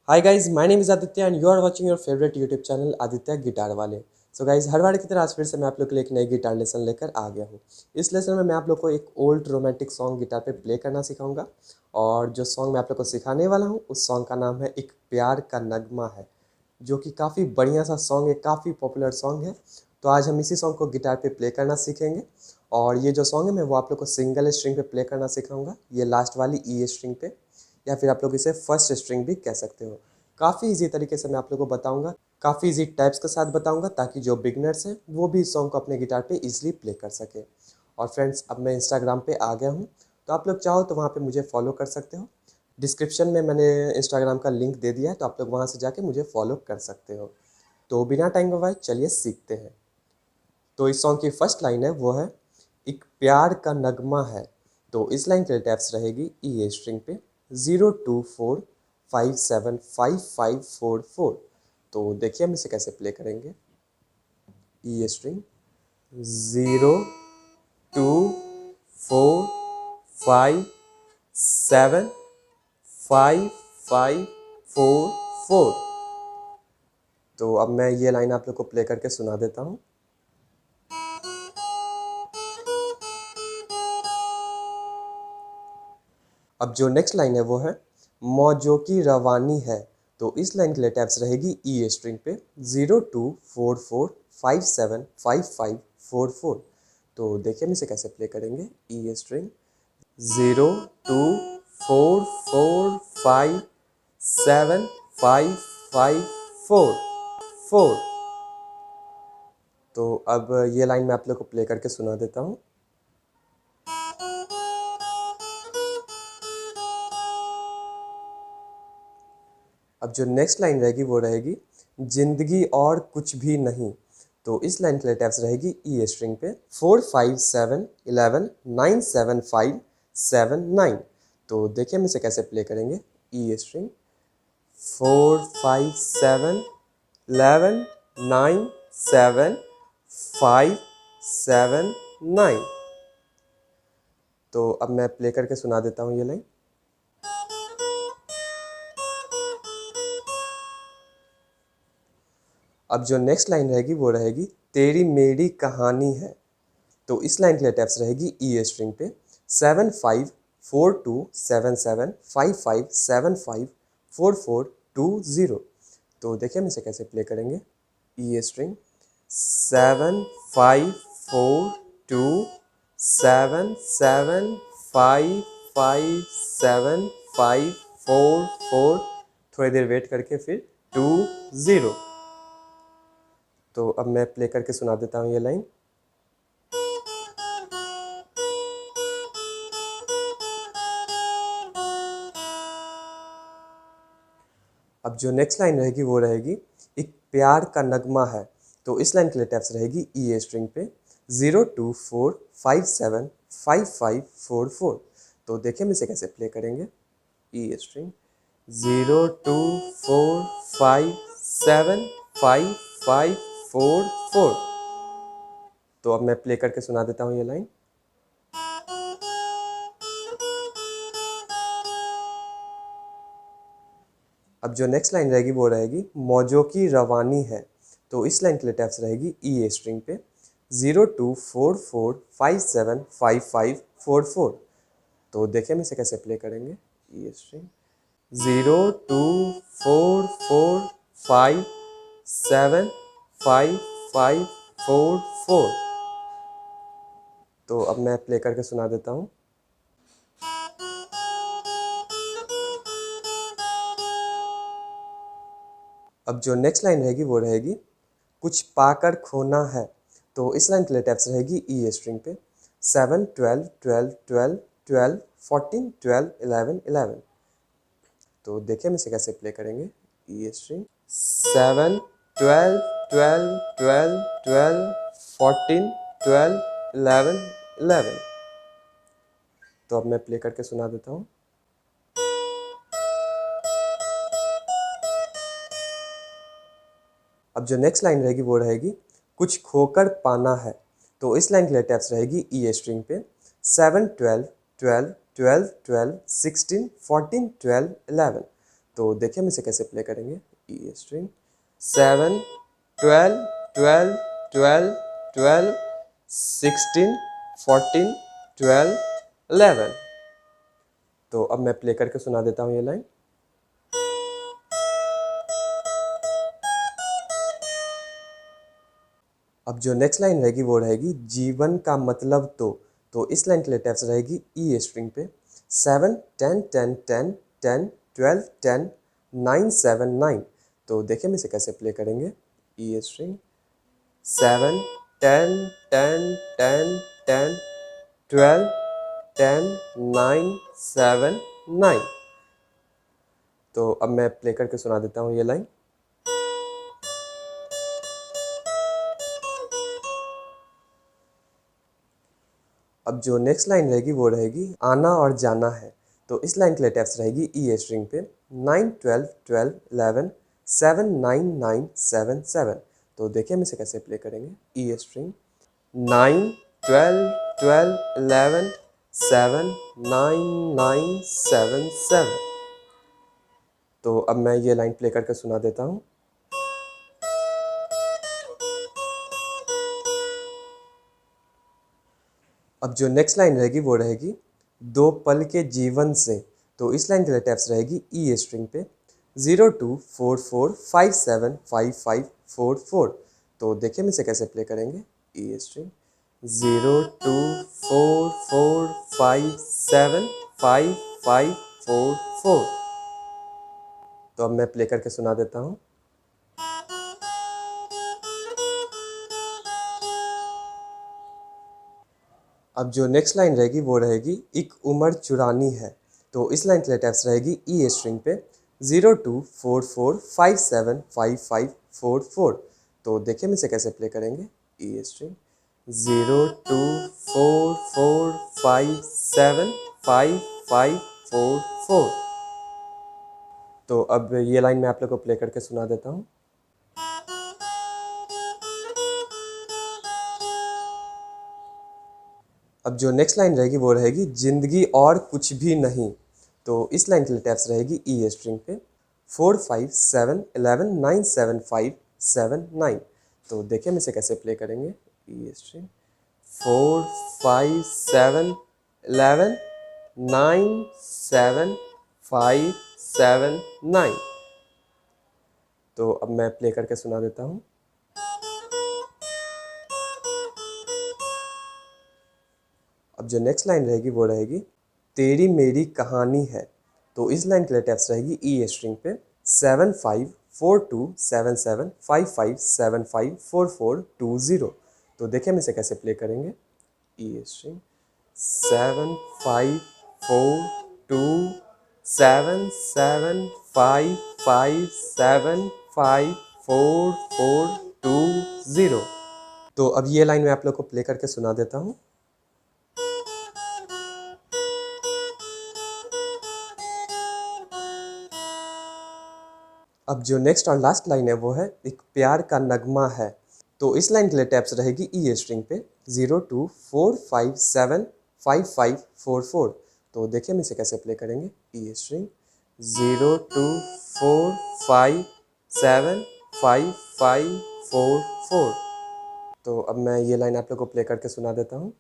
Hi guys, my name is Aditya and you are watching your favourite YouTube channel Aditya guitar वाले। So guys, हर बार की तरह आज फिर से मैं आप लोग के लिए एक नई गिटार लेसन लेकर आ गया हूँ। इस लेसन में मैं आप लोग को एक ओल्ड रोमांटिक सॉन्ग गिटार पे प्ले करना सिखाऊंगा। और जो सॉन्ग मैं आप लोग को सिखाने वाला हूँ उस सॉन्ग का नाम है एक प्यार का नगमा है, जो कि काफ़ी बढ़िया सा सॉन्ग है, काफ़ी पॉपुलर सॉन्ग है। तो आज हम इसी सॉन्ग को गिटार पे प्ले करना सीखेंगे। और ये जो सॉन्ग है मैं वो आप लोग को सिंगल स्ट्रिंग पे प्ले करना सिखाऊंगा, ये लास्ट वाली ई स्ट्रिंग पे, या फिर आप लोग इसे फर्स्ट स्ट्रिंग भी कह सकते हो। काफ़ी इजी तरीके से मैं आप लोगों को बताऊंगा, काफ़ी इजी टाइप्स के साथ बताऊंगा, ताकि जो बिगनर्स हैं वो भी इस सॉन्ग को अपने गिटार पे इजीली प्ले कर सके। और फ्रेंड्स, अब मैं इंस्टाग्राम पे आ गया हूँ, तो आप लोग चाहो तो वहाँ पे मुझे फॉलो कर सकते हो। डिस्क्रिप्शन में मैंने इंस्टाग्राम का लिंक दे दिया है, तो आप लोग वहाँ से जाके मुझे फॉलो कर सकते हो। तो बिना टाइम गवाए चलिए सीखते हैं। तो इस सॉन्ग की फर्स्ट लाइन है वो है एक प्यार का नगमा है। तो इस लाइन के लिए टैप्स रहेगी ई स्ट्रिंग पे 024575544। तो देखिए हम इसे कैसे प्ले करेंगे। ई स्ट्रिंग 024575544। तो अब मैं ये लाइन आप लोग को प्ले करके सुना देता हूँ। अब जो नेक्स्ट लाइन है वो है मौजों की रवानी है। तो इस लाइन के लिए टैप्स रहेगी ई स्ट्रिंग पे 02445575544। तो देखिए हम इसे कैसे प्ले करेंगे। ई स्ट्रिंग 02445575544। तो अब ये लाइन मैं आप लोग को प्ले करके सुना देता हूँ। अब जो नेक्स्ट लाइन रहेगी वो रहेगी जिंदगी और कुछ भी नहीं। तो इस लाइन के लिए टैप्स रहेगी ई स्ट्रिंग पे 45711975579। तो देखिए हम इसे कैसे प्ले करेंगे। ई स्ट्रिंग 45711975579। तो अब मैं प्ले करके सुना देता हूँ ये लाइन। अब जो नेक्स्ट लाइन रहेगी वो रहेगी तेरी मेरी कहानी है। तो इस लाइन के लिए टैप्स रहेगी ई स्ट्रिंग पे 75427755554420। तो देखिए हम इसे कैसे प्ले करेंगे। ई स्ट्रिंग 754277555544। थोड़ी देर वेट करके फिर 20। तो अब मैं प्ले करके सुना देता हूँ ये लाइन। अब जो नेक्स्ट लाइन रहेगी वो रहेगी एक प्यार का नगमा है। तो इस लाइन के लिए टैप्स रहेगी ई स्ट्रिंग पे 02457555544। तो देखिए हम इसे कैसे प्ले करेंगे। ई स्ट्रिंग 02457555544। तो अब मैं प्ले करके सुना देता हूँ ये लाइन। अब जो नेक्स्ट लाइन रहेगी वो रहेगी मौजों की रवानी है। तो इस लाइन के लिए टैप्स रहेगी ई स्ट्रिंग पे 02445755544। तो देखिए हम इसे कैसे प्ले करेंगे। ई स्ट्रिंग 02445755544। तो अब मैं प्ले करके सुना देता हूँ। अब जो नेक्स्ट लाइन रहेगी वो रहेगी कुछ पाकर खोना है। तो इस लाइन के लिए टैप्स रहेगी ई स्ट्रिंग पे 7 12 12 12 12 14 12 11 11। तो देखिए हम इसे कैसे प्ले करेंगे। ई स्ट्रिंग 7 12 12 12 14 12 11। तो अब मैं प्ले करके सुना देता हूँ। अब जो नेक्स्ट लाइन रहेगी वो रहेगी कुछ खोकर पाना है। तो इस लाइन के लिए टैप्स रहेगी ई स्ट्रिंग पे 7 12 12 12 12 16 14 12 11। तो देखिए हम इसे कैसे प्ले करेंगे। ई स्ट्रिंग 7 12 12 12 12 16 14 12 11। तो अब मैं प्ले करके सुना देता हूँ ये लाइन। अब जो नेक्स्ट लाइन रहेगी वो रहेगी जीवन का मतलब तो इस लाइन के लिए टैप्स रहेगी ई स्ट्रिंग पे 7 10 10 10 10 12 10 9 7 9। तो देखिए हम इसे कैसे प्ले करेंगे। ई स्ट्रिंग 7 10 10 10 10 12 10 9 7 9। तो अब मैं प्ले करके सुना देता हूँ ये लाइन। अब जो नेक्स्ट लाइन रहेगी वो रहेगी आना और जाना है। तो इस लाइन के लिए टैप्स रहेगी ई स्ट्रिंग पे 9 12 12 11 7 9 9 7 7। तो देखिए हम इसे कैसे प्ले करेंगे। ई स्ट्रिंग 9 12 12 11 7 9 9 7 7। तो अब मैं ये लाइन प्ले करके सुना देता हूँ। अब जो नेक्स्ट लाइन रहेगी वो रहेगी दो पल के जीवन से। तो इस लाइन के लिए टैप्स रहेगी ई स्ट्रिंग पे 0 2 4 4 5 7 5 5 4 4। तो देखिए हम इसे कैसे प्ले करेंगे। ई स्ट्रिंग 0 2 4 4 5 7 5 5 4 4। तो अब मैं प्ले करके सुना देता हूँ। अब जो नेक्स्ट लाइन रहेगी वो रहेगी एक उम्र चुरानी है। तो इस लाइन के लिए टैप्स रहेगी ई स्ट्रिंग पे 0 2 4 4 5 7 5 5 4 4। तो देखिए हम इसे कैसे प्ले करेंगे। ई स्ट्रिंग 0 2 4 4 5 7 5 5 4 4। तो अब ये लाइन मैं आप लोग को प्ले करके सुना देता हूँ। अब जो नेक्स्ट लाइन रहेगी वो रहेगी जिंदगी और कुछ भी नहीं। तो इस लाइन के लिए टैप्स रहेगी ई स्ट्रिंग पे 4 5 7 11 9 7 5 7 9। तो देखिए हम इसे कैसे प्ले करेंगे। ई स्ट्रिंग 4 5 7 11 9 7 5 7 9। तो अब मैं प्ले करके सुना देता हूँ। अब जो नेक्स्ट लाइन रहेगी वो रहेगी तेरी मेरी कहानी है। तो इस लाइन के लिए टैप्स रहेगी ई स्ट्रिंग पे 7 5 4 2 7 7 5 5 7 5 4 4 2 0। तो देखिए हम इसे कैसे प्ले करेंगे। ई स्ट्रिंग 7 5 4 2 7 7 5 5 7 5 4 4 2 0। तो अब ये लाइन मैं आप लोग को प्ले करके सुना देता हूँ। अब जो नेक्स्ट और लास्ट लाइन है वो है एक प्यार का नगमा है। तो इस लाइन के लिए टैप्स रहेगी ई स्ट्रिंग पे 0 2 4 5 7 5 5 4 4। तो देखिए हम इसे कैसे प्ले करेंगे। ई स्ट्रिंग 0 2 4 5 7 5 5 4 4। तो अब मैं ये लाइन आप लोग को प्ले करके सुना देता हूँ।